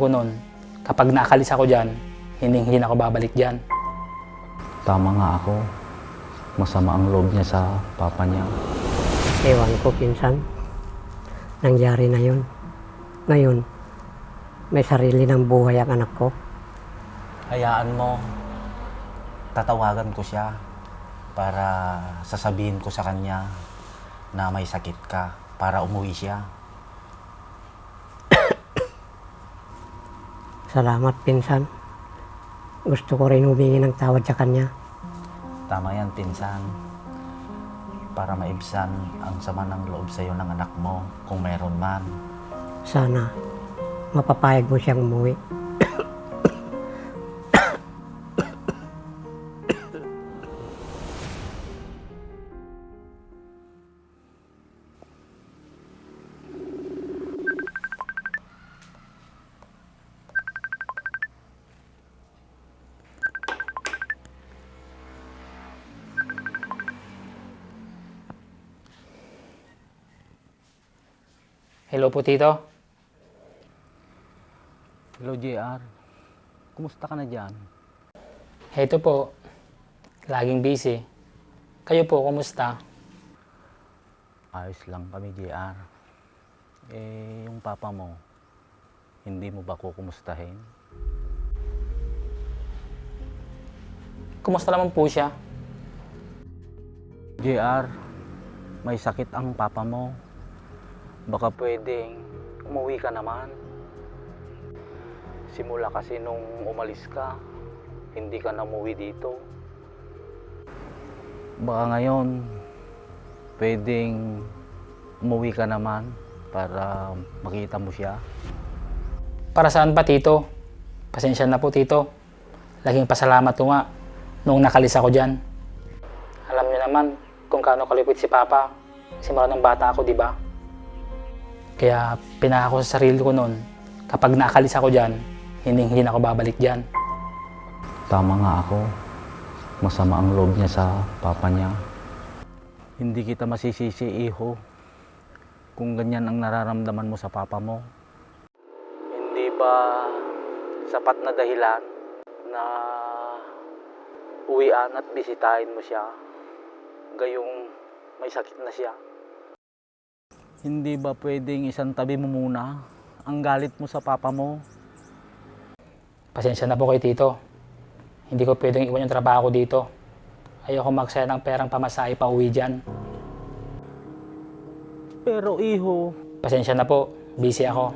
ko nun, kapag naakalis ako dyan, hindi na ako babalik dyan. Tama nga ako. Masama ang loob niya sa papa niya. Ewan ko, pinsan. Nangyari na yun. Ngayon, may sarili ng buhay ang anak ko. Hayaan mo. Tatawagan ko siya para sasabihin ko sa kanya na may sakit ka para umuwi siya. Salamat, pinsan. Gusto ko rin humingi ng tawad sa kanya. Tama yan, pinsan. Para maibsan ang sama ng loob sa'yo ng anak mo kung meron man. Sana mapapayag mo siyang umuwi. Hello po, Tito. Hello, JR. Kumusta ka na dyan? Heto po, laging busy. Kayo po, kumusta? Ayos lang kami, JR. Yung papa mo, hindi mo ba kukumustahin? Kumusta naman po siya? JR, may sakit ang papa mo. Baka pwedeng umuwi ka naman. Simula kasi nung umalis ka, hindi ka na umuwi dito. Baka ngayon, pwedeng umuwi ka naman para makita mo siya. Para saan pa, Tito? Pasensya na po, Tito. Laging pasalamat ko nga nung nakalis ako dyan. Alam niyo naman kung gaano kalupit si Papa. Simula ng bata ako, di ba? Kaya pinangako sa sarili ko noon, kapag naakalis ako dyan, hindi na ako babalik dyan. Tama nga ako. Masama ang loob niya sa papa niya. Hindi kita masisisi, iho, kung ganyan ang nararamdaman mo sa papa mo. Hindi ba sapat na dahilan na uwian at bisitahin mo siya, gayong may sakit na siya? Hindi ba pwedeng isang tabi mo muna ang galit mo sa papa mo? Pasensya na po kay Tito. Hindi ko pwedeng iwan yung trabaho ko dito. Ayoko magsaya ng perang pamasahe pa uwi dyan. Pero iho, Pasensya na po, busy ako.